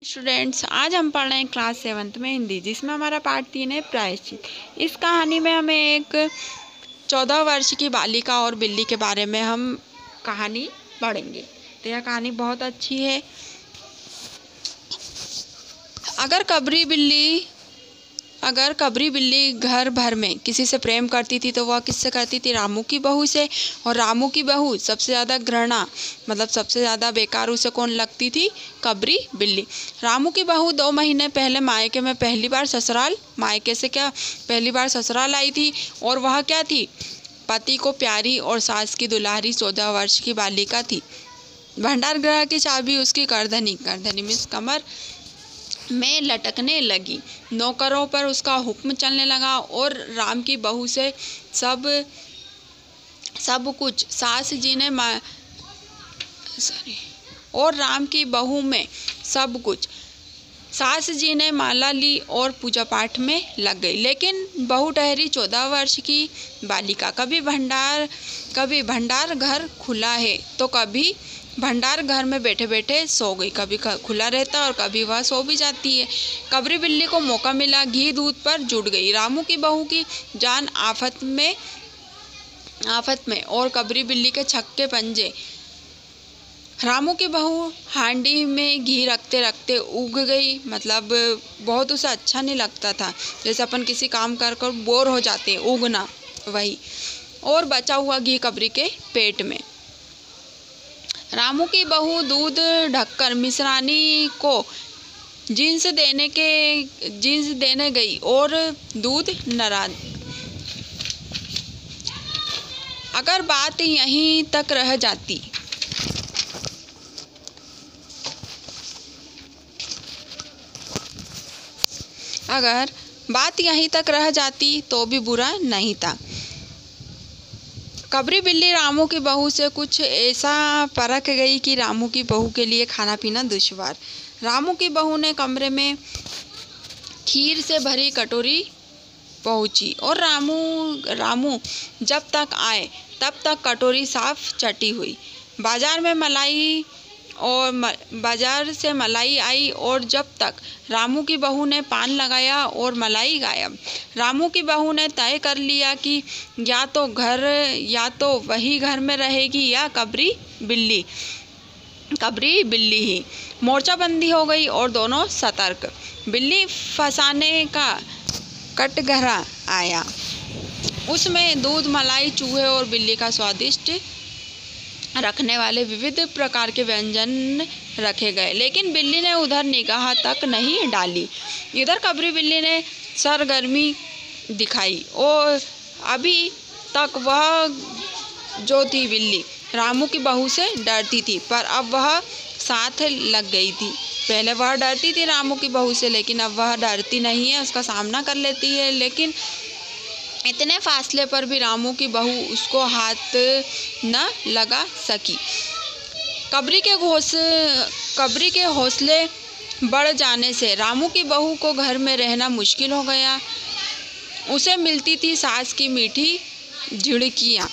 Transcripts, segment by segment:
Students, आज हम पढ़ रहे हैं क्लास 7th में हिंदी, जिसमें हमारा पार्ट 3 है प्रायश्चित। इस कहानी में हमें एक 14 वर्ष की बालिका और बिल्ली के बारे में हम कहानी पढ़ेंगे। तो यह कहानी बहुत अच्छी है। अगर कबरी बिल्ली घर भर में किसी से प्रेम करती थी तो वह किससे करती थी? रामू की बहू से। और रामू की बहू सबसे ज़्यादा घृणा मतलब सबसे ज़्यादा बेकार उसे कौन लगती थी? कबरी बिल्ली। रामू की बहू 2 महीने पहले मायके में पहली बार ससुराल आई थी। और वह क्या थी? पति को प्यारी और सास की दुलारी 14 वर्ष की बालिका थी। भंडार गृह की चाबी उसकी करधनी में कमर में लटकने लगी। नौकरों पर उसका हुक्म चलने लगा और राम की बहू से सब कुछ। सास जी ने माला ली और पूजा पाठ में लग गई। लेकिन बहू ठहरी 14 वर्ष की बालिका। कभी भंडार घर खुला है तो कभी भंडार घर में बैठे बैठे सो गई। कभी खुला रहता और कभी वह सो भी जाती है। कबरी बिल्ली को मौका मिला, घी दूध पर जुट गई। रामू की बहू की जान आफत में और कबरी बिल्ली के छक्के पंजे। रामू की बहू हांडी में घी रखते रखते उग गई। मतलब बहुत उसे अच्छा नहीं लगता था, जैसे अपन किसी काम कर बोर हो जाते हैं, उगना वही। और बचा हुआ घी कबरी के पेट में। रामू की बहू दूध ढककर मिश्रानी को जींस देने गई और दूध नाराज। अगर बात यहीं तक रह जाती तो भी बुरा नहीं था। कबरी बिल्ली रामू की बहू से कुछ ऐसा परख गई कि रामू की बहू के लिए खाना पीना दुश्वार। रामू की बहू ने कमरे में खीर से भरी कटोरी पहुंची और रामू जब तक आए तब तक कटोरी साफ चटी हुई। बाजार से मलाई आई और जब तक रामू की बहू ने पान लगाया और मलाई गायब। रामू की बहू ने तय कर लिया कि या तो वही घर में रहेगी या कबरी बिल्ली ही। मोर्चाबंदी हो गई और दोनों सतर्क। बिल्ली फंसाने का कटघरा आया। उसमें दूध, मलाई, चूहे और बिल्ली का स्वादिष्ट रखने वाले विविध प्रकार के व्यंजन रखे गए। लेकिन बिल्ली ने उधर निगाह तक नहीं डाली। इधर कबरी बिल्ली ने सरगर्मी दिखाई और अभी तक वह जो थी बिल्ली रामू की बहू से डरती थी, पर अब वह साथ लग गई थी। पहले वह डरती थी रामू की बहू से, लेकिन अब वह डरती नहीं है, उसका सामना कर लेती है। लेकिन इतने फासले पर भी रामू की बहू उसको हाथ न लगा सकी। कबरी के हौसले बढ़ जाने से रामू की बहू को घर में रहना मुश्किल हो गया। उसे मिलती थी सास की मीठी झिड़कियाँ।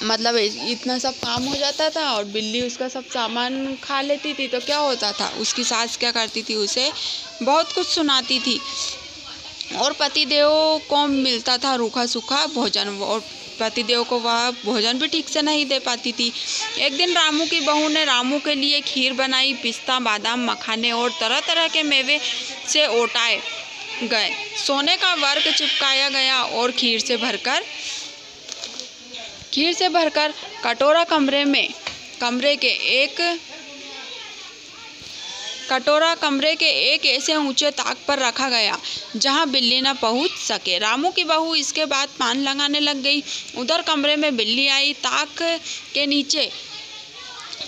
मतलब इतना सब काम हो जाता था और बिल्ली उसका सब सामान खा लेती थी, तो क्या होता था, उसकी सास क्या करती थी, उसे बहुत कुछ सुनाती थी। और पतिदेव को मिलता था रूखा सूखा भोजन, और पतिदेव को वह भोजन भी ठीक से नहीं दे पाती थी। एक दिन रामू की बहू ने रामू के लिए खीर बनाई। पिस्ता, बादाम, मखाने और तरह तरह के मेवे से ओटाए गए। सोने का वर्क चिपकाया गया और खीर से भरकर कटोरा कमरे के एक ऐसे ऊंचे ताक पर रखा गया जहां बिल्ली न पहुंच सके। रामू की बहू इसके बाद पान लगाने लग गई। उधर कमरे में बिल्ली आई। ताक के नीचे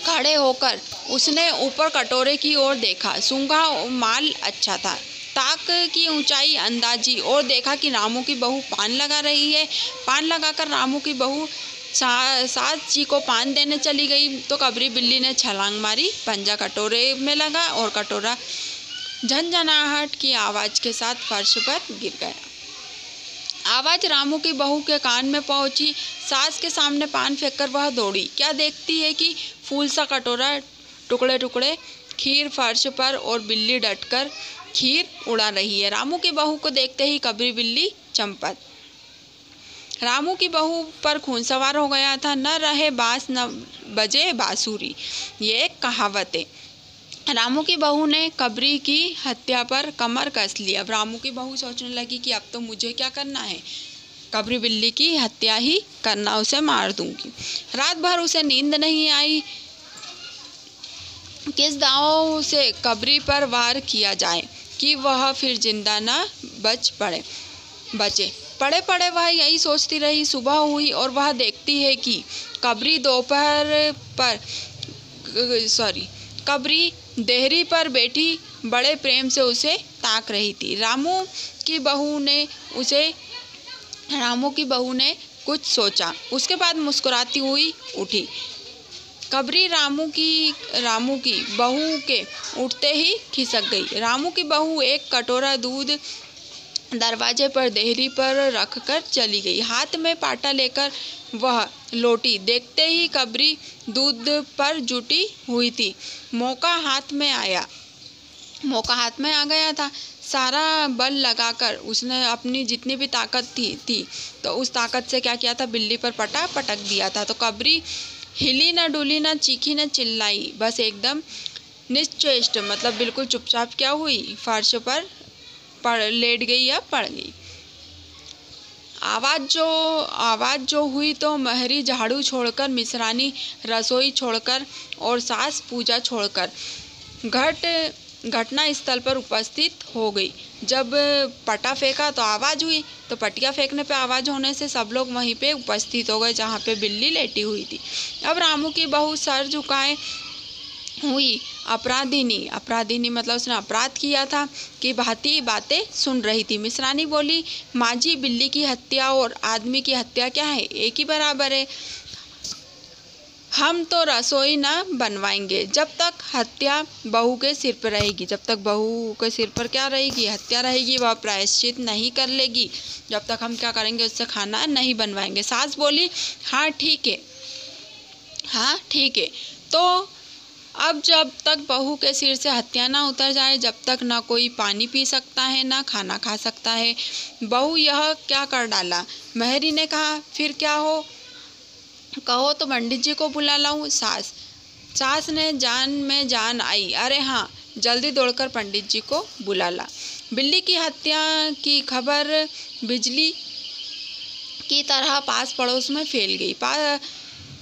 खड़े होकर उसने ऊपर कटोरे की ओर देखा। सूंघा माल अच्छा था। ताक की ऊंचाई अंदाजी और देखा कि रामू की बहू पान लगा रही है। पान लगाकर रामू की बहू सास जी को पान देने चली गई तो कबरी बिल्ली ने छलांग मारी। पंजा कटोरे में लगा और कटोरा झनझनाहट की आवाज के साथ फर्श पर गिर गया। आवाज रामू की बहू के कान में पहुंची। सास के सामने पान फेंककर वह दौड़ी। क्या देखती है कि फूल सा कटोरा टुकड़े टुकड़े खीर फर्श पर और बिल्ली डटकर खीर उड़ा रही है। रामू की बहू को देखते ही कबरी बिल्ली चंपत। रामू की बहू पर खून सवार हो गया था। न रहे बांस न बजे बांसुरी, ये एक कहावत है। रामू की बहू ने कबरी की हत्या पर कमर कस ली। अब रामू की बहू सोचने लगी कि अब तो मुझे क्या करना है, कबरी बिल्ली की हत्या ही करना, उसे मार दूंगी। रात भर उसे नींद नहीं आई। किस दांव से कबरी पर वार किया जाए कि वह फिर जिंदा न बचे। पड़े पड़े वह यही सोचती रही। सुबह हुई और वह देखती है कि कबरी देहरी पर बैठी बड़े प्रेम से उसे ताक रही थी। रामू की बहू ने कुछ सोचा, उसके बाद मुस्कुराती हुई उठी। कबरी रामू की बहू के उठते ही खिसक गई। रामू की बहू एक कटोरा दूध दरवाजे पर देहरी पर रखकर चली गई। हाथ में पाटा लेकर वह लौटी। देखते ही कबरी दूध पर जुटी हुई थी। मौका हाथ में आ गया था। सारा बल लगाकर उसने अपनी जितनी भी ताकत थी तो उस ताकत से क्या किया था, बिल्ली पर पटक दिया था। तो कबरी हिली न डुली न चीखी न चिल्लाई, बस एकदम निश्चेष्ट, मतलब बिल्कुल चुपचाप क्या हुई, फर्श पर लेट गई या पड़ गई। आवाज जो हुई तो महरी झाड़ू छोड़कर, मिश्रानी रसोई छोड़कर और सास पूजा छोड़कर घटना स्थल पर उपस्थित हो गई। जब पटा फेंका तो आवाज हुई, तो पटिया फेंकने पे आवाज होने से सब लोग वहीं पे उपस्थित हो गए जहाँ पे बिल्ली लेटी हुई थी। अब रामू की बहू सर झुकाए हुई अपराधिनी मतलब उसने अपराध किया था कि भांति बातें सुन रही थी। मिश्रानी बोली, माँ जी, बिल्ली की हत्या और आदमी की हत्या क्या है, एक ही बराबर है। हम तो रसोई ना बनवाएंगे जब तक हत्या बहू के सिर पर रहेगी। जब तक बहू के सिर पर क्या रहेगी, हत्या रहेगी, वह प्रायश्चित नहीं कर लेगी, जब तक हम क्या करेंगे, उससे खाना नहीं बनवाएंगे। सास बोली, हाँ ठीक है। तो अब जब तक बहू के सिर से हत्या ना उतर जाए, जब तक ना कोई पानी पी सकता है ना खाना खा सकता है। बहू यह क्या कर डाला। महरी ने कहा, फिर क्या हो, कहो तो पंडित जी को बुला लाऊं। सास ने जान में जान आई, अरे हाँ, जल्दी दौड़कर पंडित जी को बुला ला। बिल्ली की हत्या की खबर बिजली की तरह पास पड़ोस में फैल गई।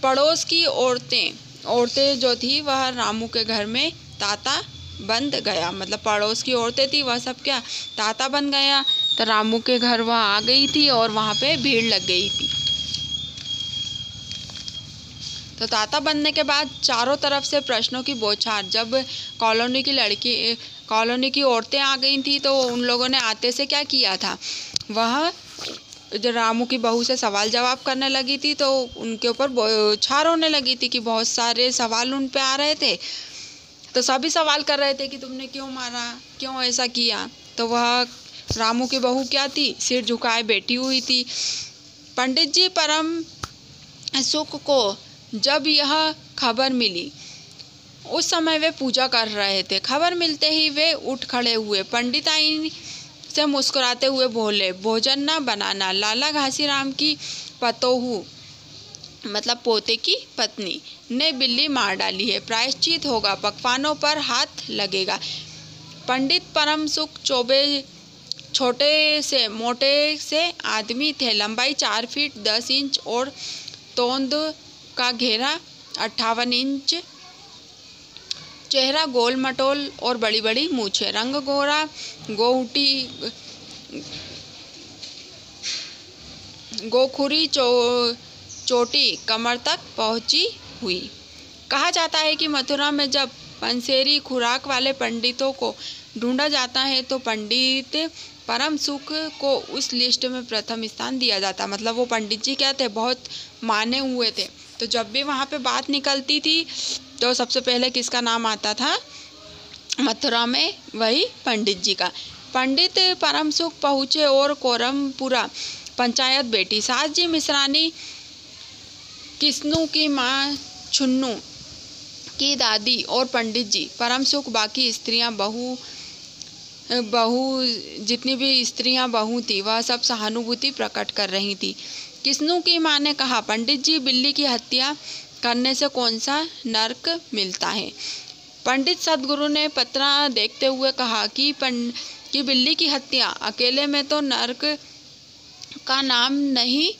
पड़ोस की औरतें जो थी वह रामू के घर में तांता बंद गया, मतलब पड़ोस की औरतें थी वह सब क्या तांता बन गया। तो रामू के घर वह आ गई थी और वहाँ पे भीड़ लग गई थी। तो तांता बनने के बाद चारों तरफ से प्रश्नों की बौछार। जब कॉलोनी की औरतें आ गई थी तो उन लोगों ने आते से क्या किया था, वह जो रामू की बहू से सवाल जवाब करने लगी थी तो उनके ऊपर बौछार होने लगी थी कि बहुत सारे सवाल उन पे आ रहे थे। तो सभी सवाल कर रहे थे कि तुमने क्यों मारा, क्यों ऐसा किया। तो वह रामू की बहू क्या थी, सिर झुकाए बैठी हुई थी। पंडित जी परम सुख को जब यह खबर मिली, उस समय वे पूजा कर रहे थे। खबर मिलते ही वे उठ खड़े हुए। पंडिताई से मुस्कुराते हुए बोले, भोजन न बनाना, लाला घासीराम की पतोहू मतलब पोते की पत्नी ने बिल्ली मार डाली है, प्रायश्चित होगा, पकवानों पर हाथ लगेगा। पंडित परम सुख चौबे छोटे से मोटे से आदमी थे, लंबाई 4 फीट 10 इंच और तोंद का घेरा 58 इंच, चेहरा गोल मटोल और बड़ी बड़ी मूछें, रंग गोरा, गोखुरी चोटी कमर तक पहुंची हुई। कहा जाता है कि मथुरा में जब पंसेरी खुराक वाले पंडितों को ढूंढा जाता है तो पंडित परम सुख को उस लिस्ट में प्रथम स्थान दिया जाता। मतलब वो पंडित जी क्या थे, बहुत माने हुए थे। तो जब भी वहाँ पे बात निकलती थी तो सबसे पहले किसका नाम आता था, मथुरा में वही पंडित जी का। पंडित परम सुख पहुँचे और कोरमपुरा पंचायत बैठी। सास जी मिश्रानी किस्नू की माँ छुन्नू की दादी और पंडित जी परम सुख, बाकी स्त्रियां बहू जितनी भी स्त्रियां बहू थी वह सब सहानुभूति प्रकट कर रही थी। किस्नू की माँ ने कहा, पंडित जी, बिल्ली की हत्या करने से कौन सा नरक मिलता है? पंडित सद्गुरु ने पत्र देखते हुए कहा कि बिल्ली की हत्या अकेले में तो नरक का नाम नहीं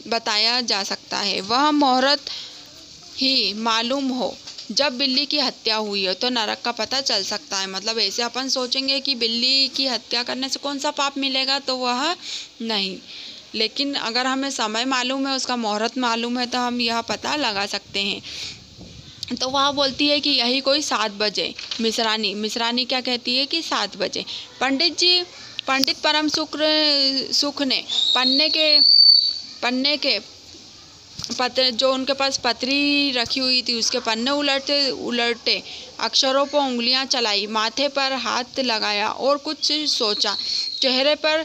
बताया जा सकता है। वह मुहूर्त ही मालूम हो जब बिल्ली की हत्या हुई हो तो नरक का पता चल सकता है। मतलब ऐसे अपन सोचेंगे कि बिल्ली की हत्या करने से कौन सा पाप मिलेगा, तो वह नहीं। लेकिन अगर हमें समय मालूम है, उसका मुहूर्त मालूम है, तो हम यह पता लगा सकते हैं। तो वह बोलती है कि यही कोई 7 बजे। मिश्रानी क्या कहती है कि 7 बजे। पंडित परम सुख ने पन्ने के पत्र, जो उनके पास पत्री रखी हुई थी, उसके पन्ने उलटे अक्षरों पर उंगलियां चलाई, माथे पर हाथ लगाया और कुछ सोचा। चेहरे पर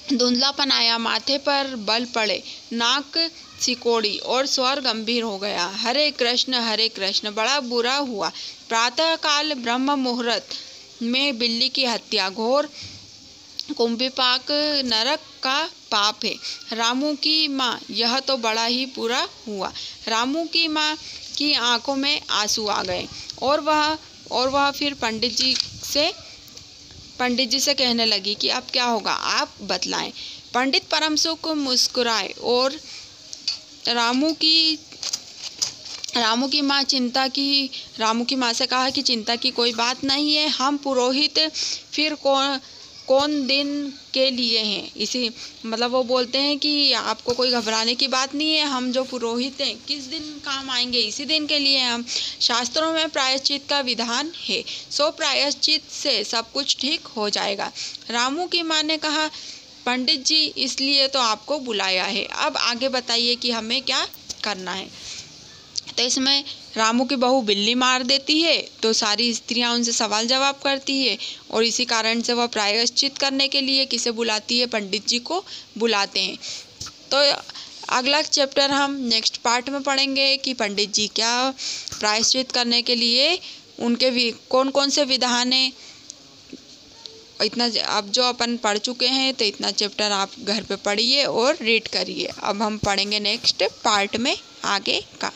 धुंधलापन आया, माथे पर बल पड़े, नाक सिकोड़ी और स्वर गंभीर हो गया। हरे कृष्ण, बड़ा बुरा हुआ। प्रातःकाल ब्रह्म मुहूर्त में बिल्ली की हत्या घोर कुंभिपाक नरक का पाप है। रामू की माँ, यह तो बड़ा ही बुरा हुआ। रामू की माँ की आंखों में आंसू आ गए और वह फिर पंडित जी से कहने लगी कि अब क्या होगा, आप बतलाएं। पंडित परमसुख मुस्कुराए और रामू की माँ से कहा कि चिंता की कोई बात नहीं है। हम पुरोहित फिर कौन दिन के लिए हैं। इसी मतलब वो बोलते हैं कि आपको कोई घबराने की बात नहीं है, हम जो पुरोहित हैं किस दिन काम आएंगे, इसी दिन के लिए हम। शास्त्रों में प्रायश्चित का विधान है, सो प्रायश्चित से सब कुछ ठीक हो जाएगा। रामू की माँ ने कहा, पंडित जी, इसलिए तो आपको बुलाया है, अब आगे बताइए कि हमें क्या करना है। तो इसमें रामू की बहू बिल्ली मार देती है, तो सारी स्त्रियां उनसे सवाल जवाब करती है और इसी कारण से वह प्रायश्चित करने के लिए किसे बुलाती है, पंडित जी को बुलाते हैं। तो अगला चैप्टर हम नेक्स्ट पार्ट में पढ़ेंगे कि पंडित जी क्या प्रायश्चित करने के लिए उनके कौन कौन से विधान है। इतना अब जो अपन पढ़ चुके हैं, तो इतना चैप्टर आप घर पे पढ़िए और रीड करिए। अब हम पढ़ेंगे नेक्स्ट पार्ट में आगे का।